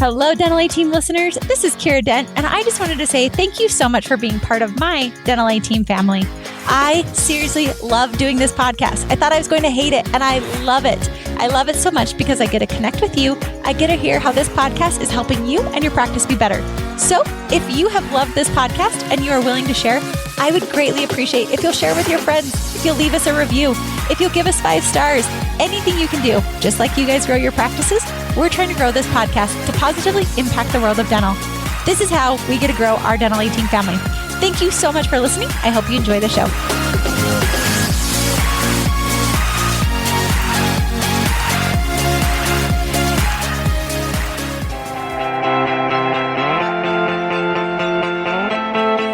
Hello, Dental A Team listeners. This is Kiera Dent, and I just wanted to say thank you so much for being part of my Dental A Team family. I seriously love doing this podcast. I thought I was going to hate it, and I love it. I love it so much because I get to connect with you. I get to hear how this podcast is helping you and your practice be better. So if you have loved this podcast and you are willing to share, I would greatly appreciate if you'll share with your friends, if you'll leave us a review, if you'll give us 5 stars, anything you can do. Just like you guys grow your practices, we're trying to grow this podcast to positively impact the world of dental. This is how we get to grow our Dental A Team family. Thank you so much for listening. I hope you enjoy the show.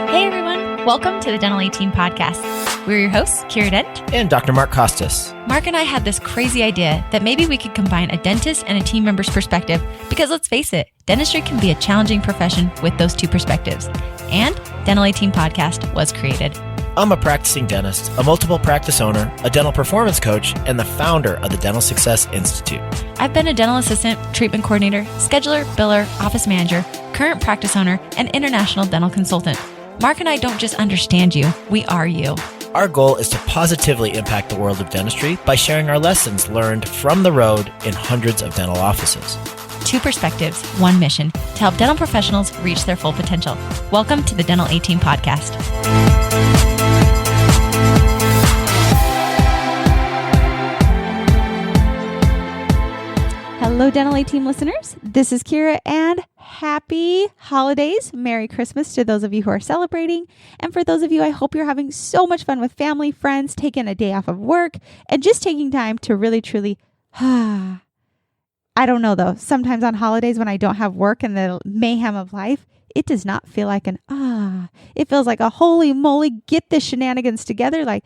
Hey everyone, welcome to the Dental A Team podcast. We're your hosts, Kiera Dent and Dr. Mark Costas. Mark and I had this crazy idea that maybe we could combine a dentist and a team member's perspective because let's face it, dentistry can be a challenging profession with those two perspectives. And Dental A Team podcast was created. I'm a practicing dentist, a multiple practice owner, a dental performance coach, and the founder of the Dental Success Institute. I've been a dental assistant, treatment coordinator, scheduler, biller, office manager, current practice owner, and international dental consultant. Mark and I don't just understand you, we are you. Our goal is to positively impact the world of dentistry by sharing our lessons learned from the road in hundreds of dental offices. 2 perspectives, 1 mission, to help dental professionals reach their full potential. Welcome to the Dental A Team podcast. Hello, Dental A Team listeners. This is Kiera, and happy holidays. Merry Christmas to those of you who are celebrating. And for those of you, I hope you're having so much fun with family, friends, taking a day off of work, and just taking time to really, truly, I don't know though. Sometimes on holidays when I don't have work and the mayhem of life, it does not feel like it feels like a holy moly, get the shenanigans together. Like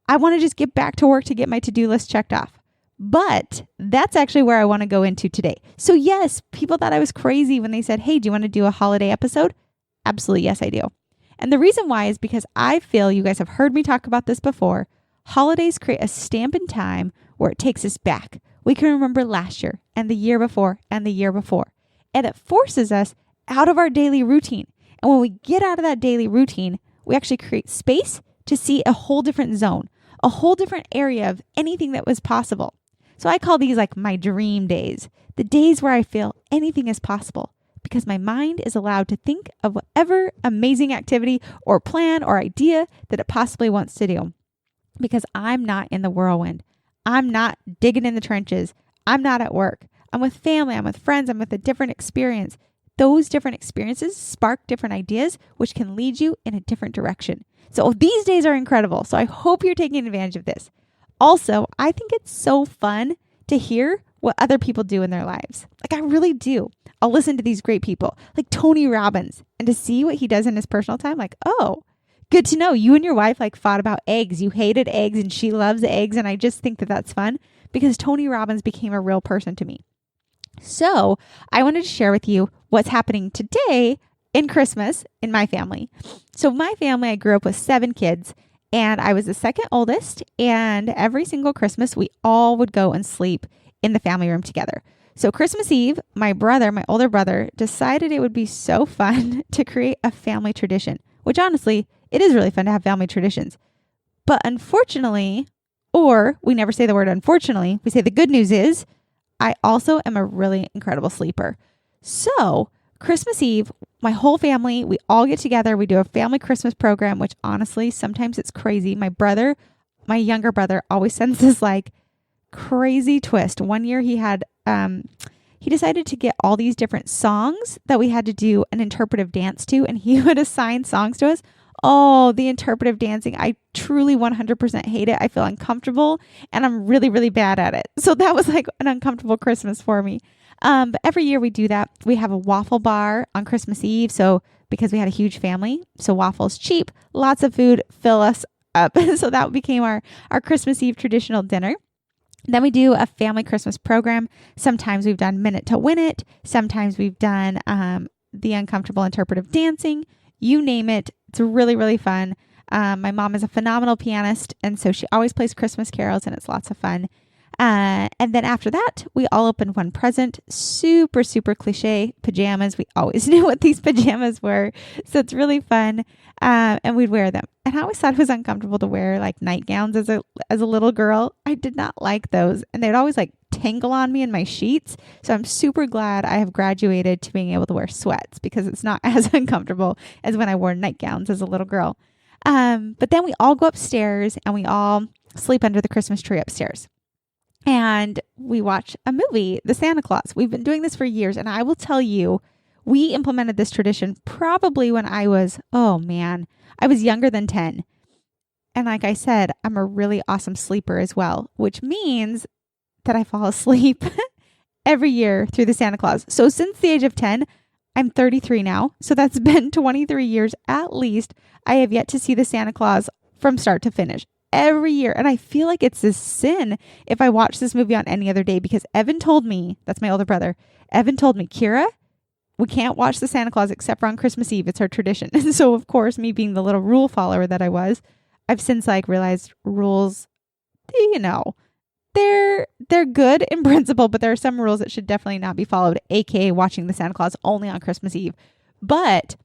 I want to just get back to work to get my to-do list checked off. But that's actually where I want to go into today. So yes, people thought I was crazy when they said, hey, do you want to do a holiday episode? Absolutely. Yes, I do. And the reason why is because I feel you guys have heard me talk about this before. Holidays create a stamp in time where it takes us back. We can remember last year and the year before and the year before. And it forces us out of our daily routine. And when we get out of that daily routine, we actually create space to see a whole different zone, a whole different area of anything that was possible. So I call these like my dream days, the days where I feel anything is possible because my mind is allowed to think of whatever amazing activity or plan or idea that it possibly wants to do because I'm not in the whirlwind. I'm not digging in the trenches. I'm not at work. I'm with family. I'm with friends. I'm with a different experience. Those different experiences spark different ideas, which can lead you in a different direction. So these days are incredible. So I hope you're taking advantage of this. Also, I think it's so fun to hear what other people do in their lives. Like I really do. I'll listen to these great people like Tony Robbins and to see what he does in his personal time. Like, oh, good to know you and your wife like fought about eggs. You hated eggs and she loves eggs. And I just think that that's fun because Tony Robbins became a real person to me. So I wanted to share with you what's happening today in Christmas in my family. So my family, I grew up with 7 kids. And I was the second oldest, and every single Christmas, we all would go and sleep in the family room together. So Christmas Eve, my older brother, decided it would be so fun to create a family tradition, which honestly, it is really fun to have family traditions. But unfortunately, or we never say the word unfortunately, we say the good news is, I also am a really incredible sleeper. So Christmas Eve, my whole family, we all get together. We do a family Christmas program, which honestly, sometimes it's crazy. My younger brother always sends this like crazy twist. One year he decided to get all these different songs that we had to do an interpretive dance to, and he would assign songs to us. Oh, the interpretive dancing. I truly 100% hate it. I feel uncomfortable and I'm really, really bad at it. So that was like an uncomfortable Christmas for me. But every year we do that. We have a waffle bar on Christmas Eve. So because we had a huge family, so waffles cheap, lots of food, fill us up. So that became our Christmas Eve traditional dinner. Then we do a family Christmas program. Sometimes we've done Minute to Win It. Sometimes we've done the uncomfortable interpretive dancing. You name it. It's really, really fun. My mom is a phenomenal pianist, and so she always plays Christmas carols, and it's lots of fun. And then after that, we all opened one present. Super, super cliche pajamas. We always knew what these pajamas were. So it's really fun. And we'd wear them. And I always thought it was uncomfortable to wear like nightgowns as a little girl. I did not like those. And they'd always like tangle on me in my sheets. So I'm super glad I have graduated to being able to wear sweats because it's not as uncomfortable as when I wore nightgowns as a little girl. But then we all go upstairs and we all sleep under the Christmas tree upstairs. And we watch a movie, The Santa Claus. We've been doing this for years. And I will tell you, we implemented this tradition probably when I was younger than 10. And like I said, I'm a really awesome sleeper as well, which means that I fall asleep every year through the Santa Claus. So since the age of 10, I'm 33 now. So that's been 23 years at least. I have yet to see the Santa Claus from start to finish every year. And I feel like it's a sin if I watch this movie on any other day because Evan told me, that's my older brother, Evan told me, Kiera, we can't watch the Santa Claus except for on Christmas Eve. It's our tradition. And so, of course, me being the little rule follower that I was, I've since realized rules, they're good in principle, but there are some rules that should definitely not be followed, aka watching the Santa Claus only on Christmas Eve. But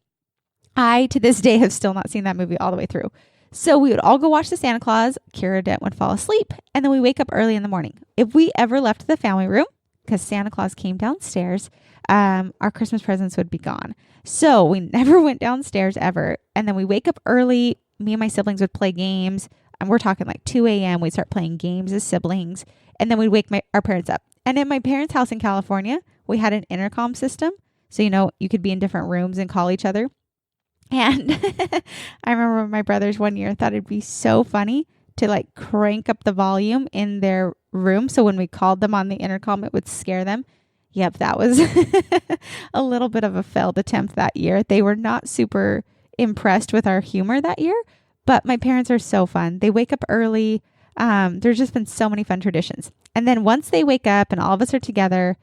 I, to this day, have still not seen that movie all the way through. So we would all go watch the Santa Claus. Kiera Dent would fall asleep, and then we wake up early in the morning. If we ever left the family room, because Santa Claus came downstairs, our Christmas presents would be gone. So we never went downstairs ever. And then we wake up early. Me and my siblings would play games. And we're talking like 2 a.m. We'd start playing games as siblings. And then we'd wake our parents up. And in my parents' house in California, we had an intercom system. So, you could be in different rooms and call each other. And I remember my brothers one year thought it'd be so funny to crank up the volume in their room. So when we called them on the intercom, it would scare them. Yep, that was a little bit of a failed attempt that year. They were not super impressed with our humor that year, but my parents are so fun. They wake up early. There's just been so many fun traditions. And then once they wake up and all of us are together,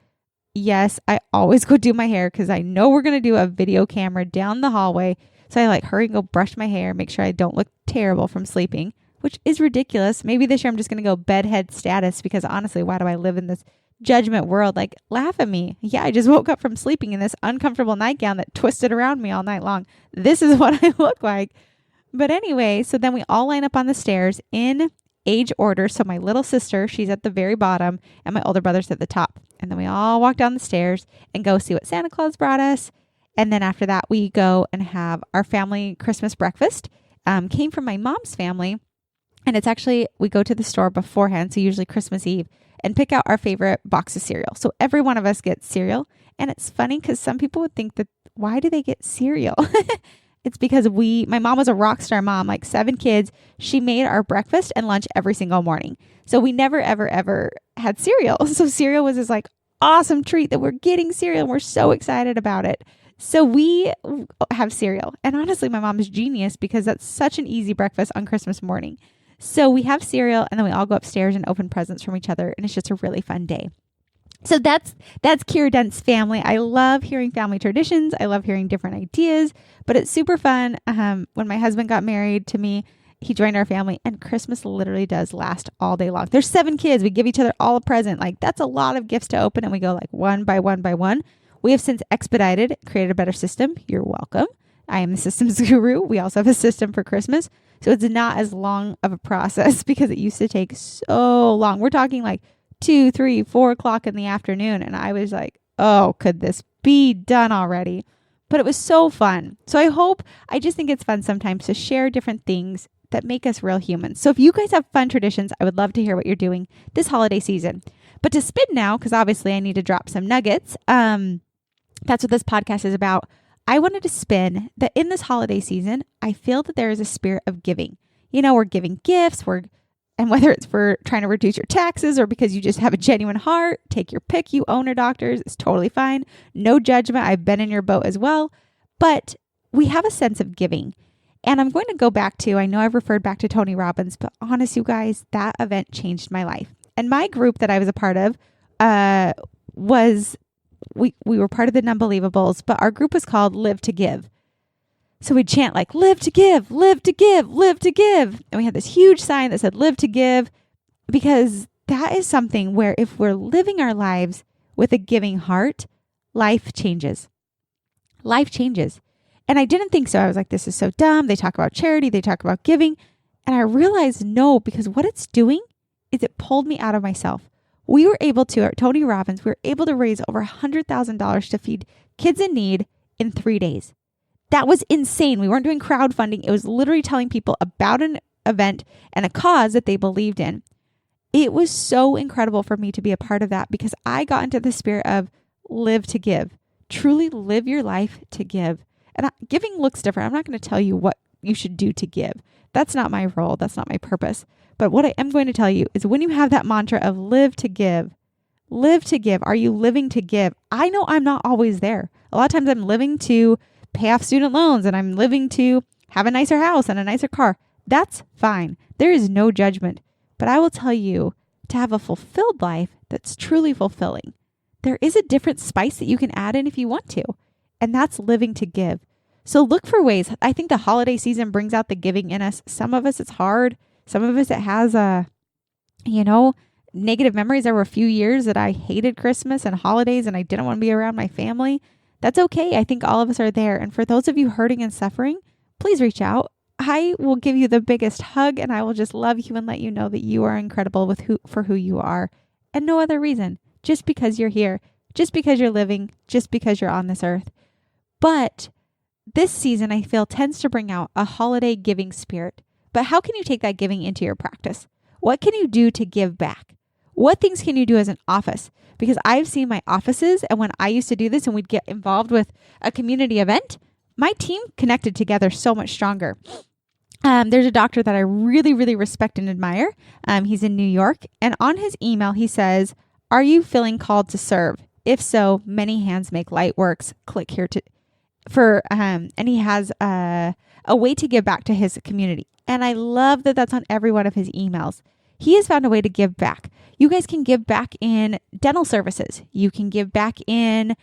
yes, I always go do my hair because I know we're going to do a video camera down the hallway. So I hurry and go brush my hair, make sure I don't look terrible from sleeping, which is ridiculous. Maybe this year I'm just going to go bedhead status because honestly, why do I live in this judgment world? Laugh at me. Yeah, I just woke up from sleeping in this uncomfortable nightgown that twisted around me all night long. This is what I look like. But anyway, so then we all line up on the stairs in age order. So my little sister, she's at the very bottom and my older brother's at the top. And then we all walk down the stairs and go see what Santa Claus brought us. And then after that, we go and have our family Christmas breakfast. Came from my mom's family. And it's actually, we go to the store beforehand, so usually Christmas Eve, and pick out our favorite box of cereal. So every one of us gets cereal. And it's funny because some people would think that, why do they get cereal? It's because my mom was a rock star mom, 7 kids. She made our breakfast and lunch every single morning. So we never, ever, ever had cereal. So cereal was this awesome treat that we're getting cereal and we're so excited about it. So we have cereal. And honestly, my mom is genius because that's such an easy breakfast on Christmas morning. So we have cereal and then we all go upstairs and open presents from each other. And it's just a really fun day. So that's Kiera Dent's family. I love hearing family traditions. I love hearing different ideas, but it's super fun. When my husband got married to me, he joined our family and Christmas literally does last all day long. There's 7 kids. We give each other all a present. That's a lot of gifts to open and we go one by one by one. We have since created a better system. You're welcome. I am the systems guru. We also have a system for Christmas. So it's not as long of a process because it used to take so long. We're talking 2, 3, 4 o'clock in the afternoon. And I was oh, could this be done already? But it was so fun. So I just think it's fun sometimes to share different things that make us real humans. So if you guys have fun traditions, I would love to hear what you're doing this holiday season. But to spin now, because obviously I need to drop some nuggets. That's what this podcast is about. I wanted to spin that in this holiday season, I feel that there is a spirit of giving. We're giving gifts, and whether it's for trying to reduce your taxes or because you just have a genuine heart, take your pick, you own a doctor's, it's totally fine. No judgment. I've been in your boat as well. But we have a sense of giving. And I'm going to go back to, I know I've referred back to Tony Robbins, but honest, you guys, that event changed my life. And my group that I was a part of we were part of the Nunbelievables, but our group was called Live to Give. So we'd chant live to give, live to give, live to give. And we had this huge sign that said live to give because that is something where if we're living our lives with a giving heart, life changes. Life changes. And I didn't think so. I was like, this is so dumb. They talk about charity. They talk about giving. And I realized no, because what it's doing is it pulled me out of myself. We were able to, at Tony Robbins, we were able to raise over $100,000 to feed kids in need in 3 days. That was insane. We weren't doing crowdfunding. It was literally telling people about an event and a cause that they believed in. It was so incredible for me to be a part of that because I got into the spirit of live to give. Truly live your life to give. And giving looks different. I'm not going to tell you what you should do to give. That's not my role. That's not my purpose. But what I am going to tell you is when you have that mantra of live to give, are you living to give? I know I'm not always there. A lot of times I'm living to pay off student loans and I'm living to have a nicer house and a nicer car. That's fine. There is no judgment. But I will tell you, to have a fulfilled life that's truly fulfilling, there is a different spice that you can add in if you want to. And that's living to give. So look for ways. I think the holiday season brings out the giving in us. Some of us, it's hard. Some of us, it has negative memories. There were a few years that I hated Christmas and holidays and I didn't want to be around my family. That's okay. I think all of us are there. And for those of you hurting and suffering, please reach out. I will give you the biggest hug and I will just love you and let you know that you are incredible for who you are and no other reason. Just because you're here, just because you're living, just because you're on this earth. But this season, I feel, tends to bring out a holiday giving spirit. But how can you take that giving into your practice? What can you do to give back? What things can you do as an office? Because I've seen my offices, and when I used to do this and we'd get involved with a community event, my team connected together so much stronger. There's a doctor that I really, really respect and admire. He's in New York. And on his email, he says, are you feeling called to serve? If so, many hands make light works. Click here and he has a way to give back to his community. And I love that that's on every one of his emails. He has found a way to give back. You guys can give back in dental services. You can give back in,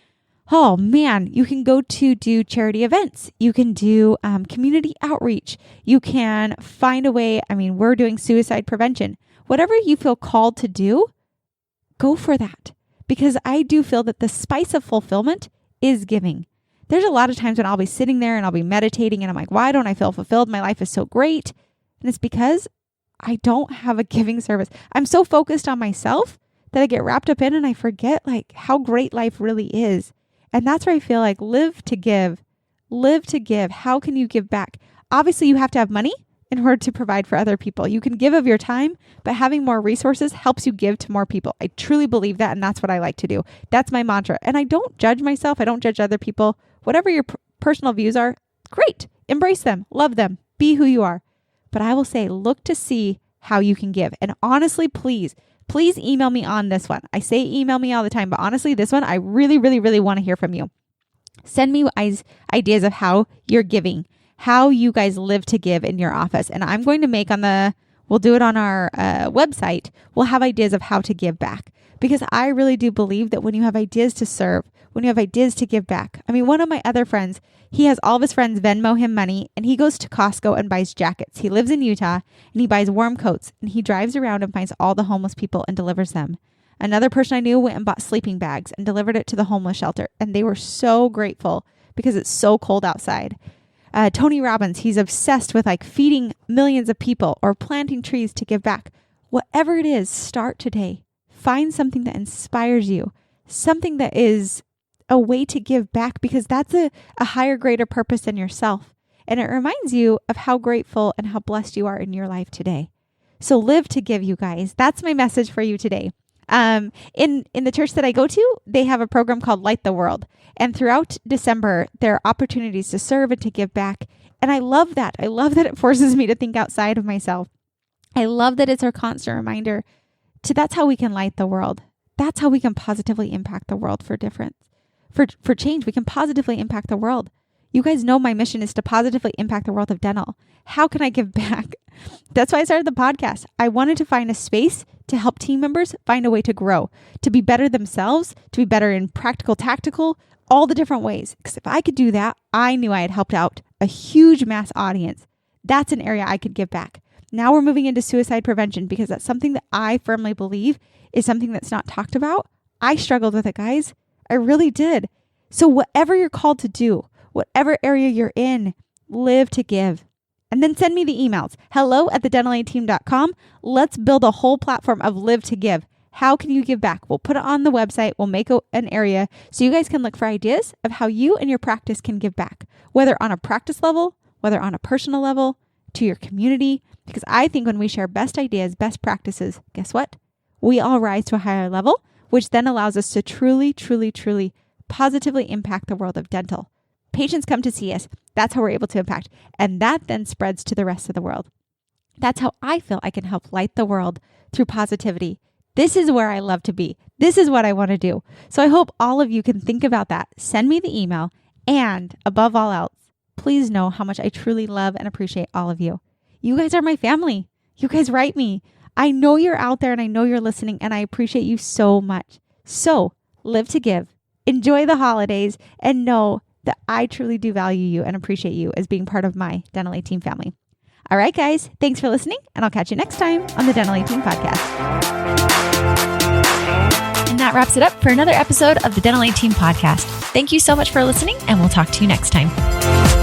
you can go to do charity events. You can do community outreach. You can find a way. We're doing suicide prevention. Whatever you feel called to do, go for that. Because I do feel that the spice of fulfillment is giving. There's a lot of times when I'll be sitting there and I'll be meditating and I'm like, why don't I feel fulfilled? My life is so great. And it's because I don't have a giving service. I'm so focused on myself that I get wrapped up in and I forget how great life really is. And that's where I feel like live to give. Live to give. How can you give back? Obviously, you have to have money in order to provide for other people. You can give of your time, but having more resources helps you give to more people. I truly believe that, and that's what I like to do. That's my mantra. And I don't judge myself. I don't judge other people. Whatever your personal views are, great. Embrace them. Love them. Be who you are. But I will say, look to see how you can give. And honestly, please email me on this one. I say email me all the time, but honestly, this one, I really, really, really want to hear from you. Send me ideas of how you're giving, how you guys live to give in your office. And I'm going to make we'll do it on our website. We'll have ideas of how to give back. Because I really do believe that when you have ideas to serve, when you have ideas to give back. One of my other friends, he has all of his friends Venmo him money and he goes to Costco and buys jackets. He lives in Utah and he buys warm coats and he drives around and finds all the homeless people and delivers them. Another person I knew went and bought sleeping bags and delivered it to the homeless shelter. And they were so grateful because it's so cold outside. Tony Robbins, he's obsessed with feeding millions of people or planting trees to give back. Whatever it is, start today. Find something that inspires you, something that is a way to give back because that's a higher, greater purpose than yourself. And it reminds you of how grateful and how blessed you are in your life today. So live to give, you guys. That's my message for you today. In the church that I go to, they have a program called Light the World. And throughout December, there are opportunities to serve and to give back. And I love that. I love that it forces me to think outside of myself. I love that it's our constant reminder that's how we can light the world. That's how we can positively impact the world for difference. For change, we can positively impact the world. You guys know my mission is to positively impact the world of dental. How can I give back? That's why I started the podcast. I wanted to find a space to help team members find a way to grow, to be better themselves, to be better in practical, tactical, all the different ways. Because if I could do that, I knew I had helped out a huge mass audience. That's an area I could give back. Now we're moving into suicide prevention because that's something that I firmly believe is something that's not talked about. I struggled with it, guys. I really did. So whatever you're called to do, whatever area you're in, live to give. And then send me the emails. hello@thedentalateam.com. Let's build a whole platform of live to give. How can you give back? We'll put it on the website. We'll make an area so you guys can look for ideas of how you and your practice can give back, whether on a practice level, whether on a personal level, to your community. Because I think when we share best ideas, best practices, guess what? We all rise to a higher level, which then allows us to truly, truly, truly positively impact the world of dental. Patients come to see us. That's how we're able to impact. And that then spreads to the rest of the world. That's how I feel I can help light the world through positivity. This is where I love to be. This is what I want to do. So I hope all of you can think about that. Send me the email. And above all else, please know how much I truly love and appreciate all of you. You guys are my family. You guys write me. I know you're out there and I know you're listening and I appreciate you so much. So live to give. Enjoy the holidays and know that I truly do value you and appreciate you as being part of my Dental A Team family. All right, guys, thanks for listening, and I'll catch you next time on the Dental A Team podcast. And that wraps it up for another episode of the Dental A Team podcast. Thank you so much for listening, and we'll talk to you next time.